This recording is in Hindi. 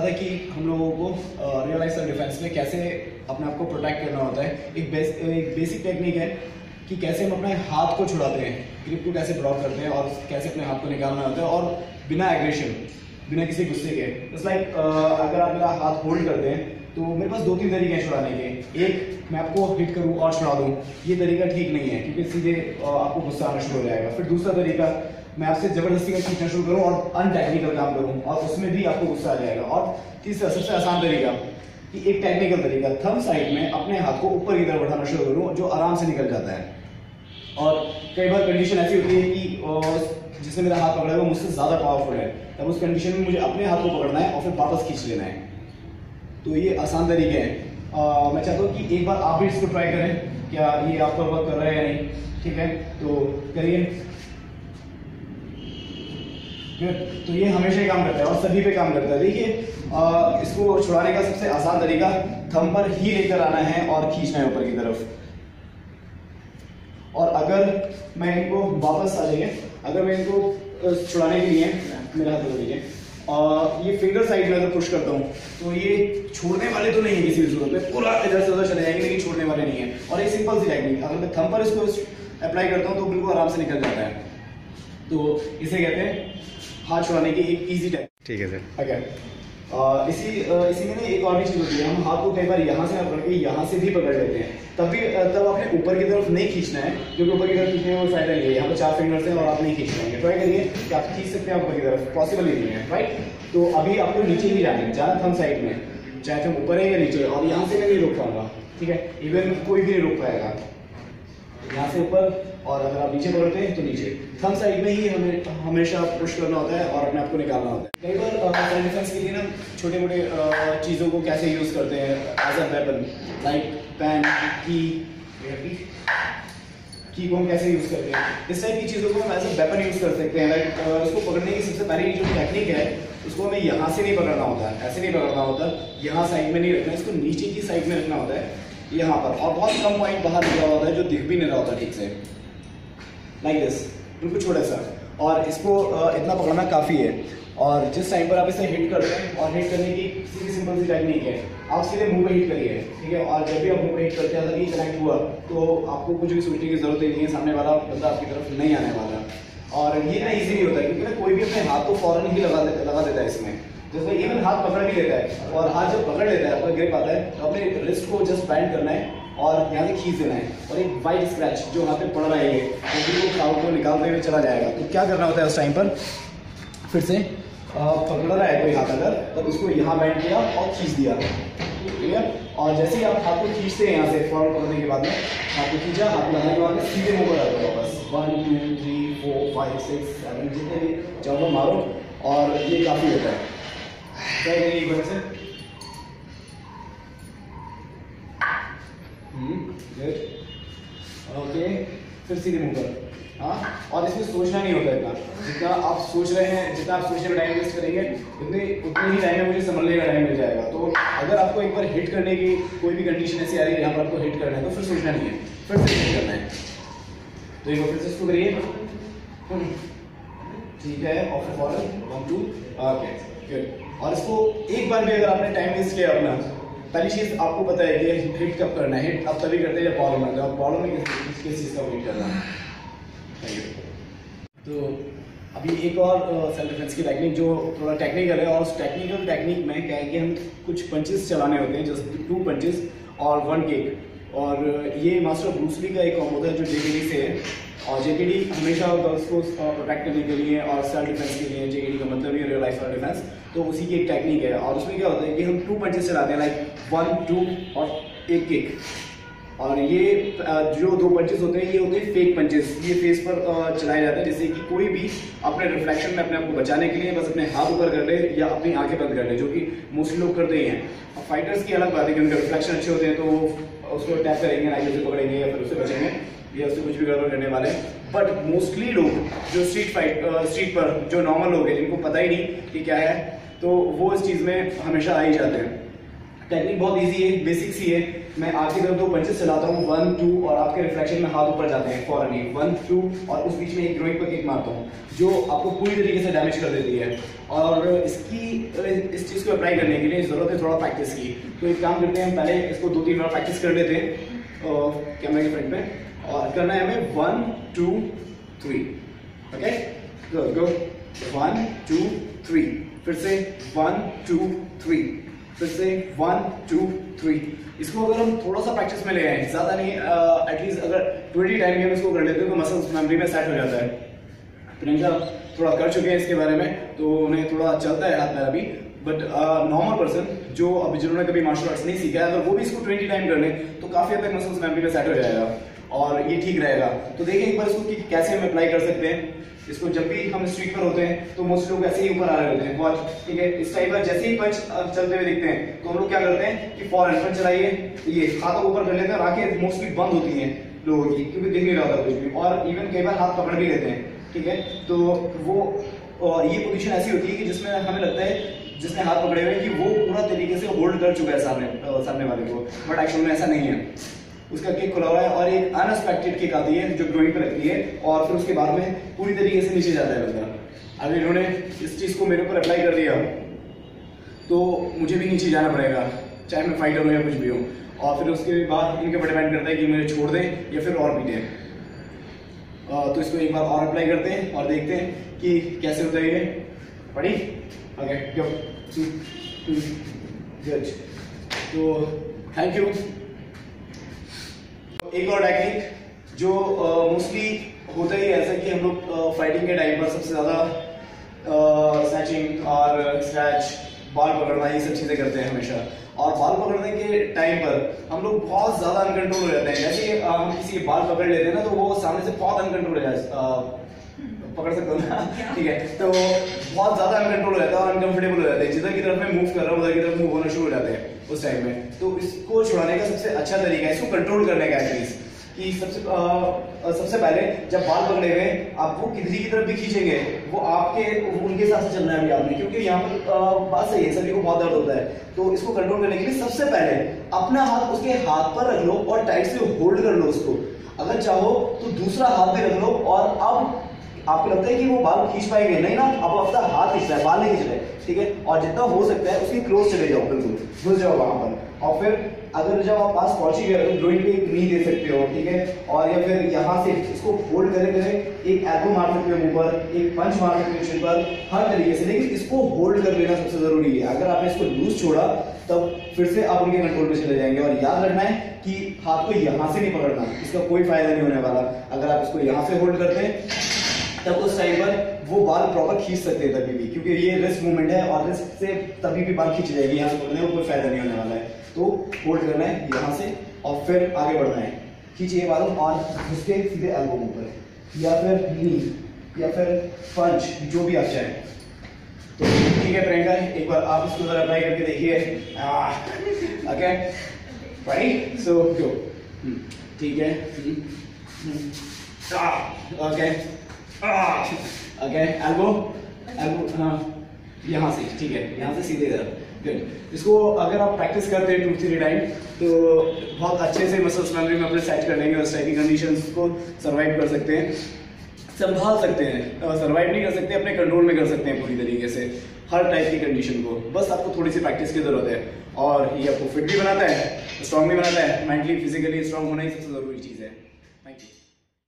था कि हम लोगों को रियल लाइफ सेल्फ डिफेंस में कैसे अपने आप को प्रोटेक्ट करना होता है। एक बेसिक टेक्निक है कि कैसे हम अपने हाथ को छुड़ाते हैं, ग्रिप को कैसे ड्रॉप करते हैं और कैसे अपने हाथ को निकालना होता है और बिना एग्रेशन, बिना किसी गुस्से के। इट्स लाइक अगर आप मेरा हाथ होल्ड करते हैं तो मेरे पास 2-3 तरीके हैं छुड़ाने के। एक, मैं आपको हिट करूं और छुड़ा दूं, ये तरीका ठीक नहीं है क्योंकि सीधे आपको गुस्सा आना शुरू हो जाएगा। फिर दूसरा तरीका, मैं आपसे जबरदस्ती का खींचना शुरू करूं और अनटेक्निकल काम करूं और उसमें भी आपको गुस्सा आ जाएगा। और तीसरा सबसे आसान तरीका कि एक टेक्निकल तरीका, थंब साइड में अपने हाथ को ऊपर की तरफ बढ़ाना शुरू करूं जो आराम से निकल जाता है। और कई बार कंडीशन ऐसी होती है कि जिसने मेरा हाथ पकड़ा है वो मुझसे ज़्यादा पावरफुल है, तब उस कंडीशन में मुझे अपने हाथ को पकड़ना है और फिर वापस खींच लेना है। तो ये आसान तरीके हैं। मैं चाहता हूँ कि एक बार आप भी इसको ट्राई करें, क्या ये आप पर वर्क कर रहा है या नहीं। ठीक है, तो करिए। तो ये हमेशा ही काम करता है और सभी पे काम करता है। देखिए, इसको छुड़ाने का सबसे आसान तरीका थंब पर ही लेकर आना है और खींचना है ऊपर की तरफ। और अगर मैं इनको वापस आ जाइए, अगर मैं इनको छुड़ाने के लिए मेरा हाथ दे दीजिए और ये फिंगर साइड में अगर पुश करता हूँ तो ये छोड़ने वाले तो नहीं है किसी भी सूरत में, पूरा इधर से उधर चले जाएंगे लेकिन छोड़ने वाले नहीं है। और एक सिंपल सी टेक्निक, अगर मैं थंब पर इसको अप्लाई करता हूँ तो बिल्कुल आराम से निकल जाता है। तो इसे कहते हैं हाथ छुड़ाने की एक इजी टेक्निक। ठीक है सर। ओके, इसी में ना एक और भी चीज़ होती है, हम हाथ को कई बार यहाँ से पकड़ के यहाँ से भी पकड़ लेते हैं, तब आपने ऊपर की तरफ नहीं खींचना है क्योंकि ऊपर की तरफ खींचने में कोई फायदा नहीं है। यहाँ पर 4 फिंगर्स हैं और आप नहीं खींच पाएंगे। ट्राई करिए कि आप खींच सकते हैं ऊपर की तरफ, पॉसिबल ही नहीं है, राइट। तो अभी आपको नीचे ही जाना थंब साइड में, चाहे थंब ऊपर है या नीचे, और यहाँ से मैं नहीं रोक पाऊंगा। ठीक है, इवन कोई भी नहीं रोक पाएगा, यहाँ से ऊपर, और अगर आप नीचे पकड़ते हैं तो नीचे। थंब साइड में ही हमें हमेशा पुश करना होता है और अपने आप को निकालना होता है। कई बार सेल्फ डिफेंस के लिए ना छोटे मोटे चीज़ों को कैसे यूज़ करते हैं as a weapon, like pen, की को हम कैसे यूज़ करते हैं, इस टाइप की चीज़ों को हम एज अ वेपन यूज़ कर सकते हैं। लाइक इसको पकड़ने की सबसे पहली जो टेक्निक है, उसको हमें यहाँ से नहीं पकड़ना होता है, ऐसे नहीं पकड़ना होता, यहाँ साइड में नहीं रखना, इसको नीचे की साइड में रखना होता है, यहाँ पर। और बहुत कम पॉइंट बाहर निकला होता है जो दिख भी नहीं रहा होता ठीक से, लाइक दिस, बिल्कुल छोटा सा। और इसको इतना पकड़ना काफ़ी है। और जिस टाइम पर आप इसे हिट करते हैं, और हिट करने की सीधी सिंपल सी टेक्निक है, आप सीधे मुंह पे हिट करिए। ठीक है, और जब भी आप मुंह पे हिट करते हैं अगर ये कनेक्ट हुआ तो आपको कुछ भी सोचने की जरूरत ही नहीं है, सामने वाला बंदा आपकी तरफ नहीं आने वाला। और ये ना ईजी नहीं होता क्योंकि ना कोई भी अपने हाथ को फौरन ही लगा देता है इसमें। जैसे इवन हाथ पकड़ भी लेता है, और हाथ जब पकड़ लेता है, आपका ग्रिप आता है, तो अपने रिस्ट को जस्ट बैंड करना है और यहाँ से खींच देना है, और एक वाइट स्क्रैच जो हाथ पे पड़ रहा है वो क्राउड को निकालते हुए चला जाएगा। तो क्या करना होता है उस टाइम पर, फिर से पकड़ रहा है कोई हाथ अगर, तब इसको यहाँ बैंड किया और खींच दिया। ठीक है, और जैसे ही आप हाथ को खींचते हैं यहाँ से फौरन पकड़ने के बाद में, हाथ को खींचा, हाथ लगाने के बाद में सीधे मुँह पर आ जाओ बस। 1 2 3 4 5 6 7 जितने भी चाहो मारो, और ये काफ़ी होता है। क्या करिए एक बार से, ओके, फिर सीधे मुंह पर। हाँ, और इसमें सोचना नहीं होता इतना, जितना आप सोच रहे हैं, जितना आप सोचने में टाइम वेस्ट करेंगे उतने ही टाइम में मुझे समझने का टाइम मिल जाएगा। तो अगर आपको एक बार हिट करने की कोई भी कंडीशन ऐसी आ रही है यहाँ पर आपको हिट करना है, तो फिर सोचना नहीं है, फिर से हिट करना है। तो एक बार फिर से इसको करिए, ठीक है, और फिर फॉरन 1 2, ओके गुड। और इसको एक बार भी अगर आपने टाइम वेस्ट किया अपना, पहली चीज़ आपको पता है कि हिट कब करना है। हिट आप तभी करते हैं जब बॉल में, जब बॉल में किस चीज़ का वेट करना है। तो अभी एक और सेल्फ डिफेंस की टेक्निक जो थोड़ा टेक्निकल है, और उस टेक्निकल टेक्निक में क्या है कि हम कुछ पंचेस चलाने होते हैं, जैसे 2 पंचेस और 1 किक। और ये मास्टर ब्रूस ली का एक कॉम्बो है जो जेकेडी से है, और जेकेडी हमेशा गर्ल्स को प्रोटेक्ट करने के लिए और सेल्फ डिफेंस के लिए, जेकेडी का मतलब ही रियल लाइफ सेल्फ डिफेंस, तो उसी की एक टेक्निक है। और उसमें क्या होता है कि हम 2 पंचेस चलाते हैं, लाइक 1 2 और 1 किक। और ये जो 2 पंचेस होते हैं ये होते हैं फेक पंचेस, ये फेस पर चलाए जाते हैं, जिससे कि कोई भी अपने रिफ्लेक्शन में अपने आप को बचाने के लिए बस अपने हाथ ऊपर कर ले या अपनी आंखें बंद कर ले, जो कि मोस्टली लोग करते ही हैं। और फाइटर्स की अलग बात है कि उनके रिफ्लेक्शन अच्छे होते हैं तो वो उसको टैप करेंगे, ना उसे पकड़ेंगे या फिर उससे बचेंगे या उससे कुछ भी गड़बड़ करने वाले। बट मोस्टली लोग जो स्ट्रीट पर जो नॉर्मल लोग हैं, जिनको पता ही नहीं कि क्या है, तो वो इस चीज़ में हमेशा आ ही जाते हैं। टेक्निक बहुत इजी है, बेसिक सी है। मैं आपकी तरफ 2 पंचेस चलाता हूँ, 1 2, और आपके रिफ्लेक्शन में हाथ ऊपर जाते हैं फौरन ही 1 2, और उस बीच में एक ग्रोइंग पर किक मारता हूँ जो आपको पूरी तरीके से डैमेज कर देती है। और इस चीज़ को अप्लाई करने के लिए ज़रूरत है थोड़ा प्रैक्टिस की। तो एक काम करते हैं, हम पहले इसको 2-3 बार प्रैक्टिस कर लेते हैं कैमरे के फ्रंट में, और करना है हमें 1 2 3। ओके, गो 1 2 3, फिर से 1 2 3, फिर से 1 2 3। इसको अगर हम थोड़ा सा प्रैक्टिस में ले आए, ज़्यादा नहीं, एटलीस्ट अगर 20 टाइम भी हम इसको कर लेते हैं तो मसल्स मेमोरी में सेट हो जाता है। प्रियंका थोड़ा कर चुके हैं इसके बारे में, तो उन्हें थोड़ा चलता है हाथ में अभी। बट नॉर्मल पर्सन जो अभी जिन्होंने कभी मार्शल आर्ट्स नहीं सीखा है, अगर वो भी इसको 20 टाइम कर ले तो काफ़ी हद तक मसल्स मेमोरी में सेट हो जाएगा और ये ठीक रहेगा। तो देखिए एक बार इसको कि कैसे हम अप्लाई कर सकते हैं। इसको जब भी हम स्ट्रीट पर होते हैं तो मोस्ट लोग ऐसे ही ऊपर आ रहे होते हैं, वॉच, ठीक है। इस टाइप पर जैसे ही पंच चलते हुए दिखते हैं तो हम लोग क्या करते हैं कि फौरन पंच चलाइए, ये हाथ ऊपर कर लेते हैं, आंखें मोस्टली बंद होती हैं लोगों की क्योंकि दिख नहीं रहा होता कुछ भी, और इवन कई बार हाथ पकड़ भी लेते हैं, ठीक है। तो वो ये पोजीशन ऐसी होती है कि जिसमें हमें लगता है जिसने हाथ पकड़े हुए कि वो पूरा तरीके से होल्ड कर चुका है सामने वाले को, बट एक्चुअल में ऐसा नहीं है। उसका किक खुला हुआ है और एक अनएक्सपेक्टेड किक आती है जो ग्रोइंग पे लगती है, और फिर उसके बाद में पूरी तरीके से नीचे जाता है बंदा। अगर इन्होंने इस चीज़ को मेरे ऊपर अप्लाई कर दिया तो मुझे भी नीचे जाना पड़ेगा, चाहे मैं फाइटर हूँ या कुछ भी हूँ। और फिर उसके बाद इनके ऊपर डिपेंड करता है कि मुझे छोड़ दें या फिर और पीटें। तो इसको एक बार और अप्लाई करते हैं और देखते हैं कि कैसे होता है ये। पढ़ी? ओके, गो। गुड। तो थैंक यू। एक और टेक्निक जो मोस्टली होता ही ऐसा कि हम लोग फाइटिंग के टाइम पर सबसे ज़्यादा स्नैचिंग और स्क्रैच, बाल पकड़ना, ये सब चीज़ें करते हैं हमेशा। और बाल पकड़ने के टाइम पर हम लोग बहुत ज़्यादा अनकंट्रोल हो जाते हैं। जैसे हम किसी के बाल पकड़ लेते हैं ना तो वो सामने से बहुत अनकंट्रोल हो जाए, पकड़ सकते हो ना, ठीक है। तो बहुत ज़्यादा अनकंट्रोल हो जाता है और अनकंफर्टेबल हो जाते हैं, जिधर की तरफ मैं मूव कर रहा हूँ उधर की तरफ मूव होना शुरू हो जाते हैं उस टाइम में। तो इसको छुड़ाने का सबसे अच्छा तरीका है, इसको कंट्रोल करने का एटलीस्ट, कि सबसे पहले जब बाल पकड़े हुए आप वो किसी की तरफ भी खींचेंगे वो उनके साथ से चलना है अभी आपने, क्योंकि यहाँ पर बात सही है, सभी को बहुत दर्द होता है। तो इसको कंट्रोल करने के लिए सबसे पहले अपना हाथ उसके हाथ पर रख लो और टाइट से होल्ड कर लो उसको। अगर चाहो तो दूसरा हाथ भी रख लो, और अब आपको लगता है कि वो बाल खींच पाएंगे, नहीं ना, अब अपना हाथ खींच रहा है, बाल नहीं खींच रहे, ठीक है। और जितना हो सकता है उसके क्लोज चले जाओ, बिल्कुल घुस जाओ वहां पर। और फिर अगर जब आप पास पहुंच ही गए तो ग्रोइन पे एक नी दे सकते हो, ठीक है। और या फिर यहाँ से इसको होल्ड करे एक एल्बो मार सकते हो मुंह पर, एक पंच मार सकते हो चिन पर, हर तरीके से। लेकिन इसको होल्ड कर लेना सबसे जरूरी है। अगर आपने इसको लूज छोड़ा तब फिर से आप उनके कंट्रोल पे चले जाएंगे। और याद रखना है कि हाथ को यहाँ से नहीं पकड़ना, इसका कोई फायदा नहीं होने वाला। अगर आप इसको यहाँ से होल्ड करते हैं तब उस टाइम पर वो बाल प्रॉपर खींच सकते हैं तभी भी, क्योंकि ये रिस्ट मूवमेंट है और रिस्ट से तभी भी बाल खींच जाएगी। यहाँ से पकड़ने में कोई फायदा नहीं होने वाला है। तो होल्ड करना है यहाँ से और फिर आगे बढ़ना है, खींचिए बाल और उसके सीधे एल्बो ऊपर, या फिर नी या फिर पंच, जो भी आप चाहें। तो ठीक है प्रियंका, एक बार आप इसको जरा अप्लाई करके देखिए। ओके, राइट, सो गो। ठीक है, ओके ओके, एल्बो, हाँ यहाँ से, ठीक है, यहाँ से सीधे इधर। गुड। इसको अगर आप प्रैक्टिस करते हैं 2-3 टाइम तो बहुत अच्छे से मसल्स मेमोरी में अपने सेट कर लेंगे और उस टाइप की कंडीशंस को सर्वाइव कर सकते हैं, संभाल सकते हैं। सर्वाइव नहीं कर सकते, अपने कंट्रोल में कर सकते हैं पूरी तरीके से हर टाइप की कंडीशन को। बस आपको थोड़ी सी प्रैक्टिस की जरूरत है, और ये आपको फिट भी बनाता है, स्ट्रॉन्ग भी बनाता है। मेंटली फिजिकली स्ट्रॉन्ग होना ही सबसे जरूरी चीज़ है। Thank you.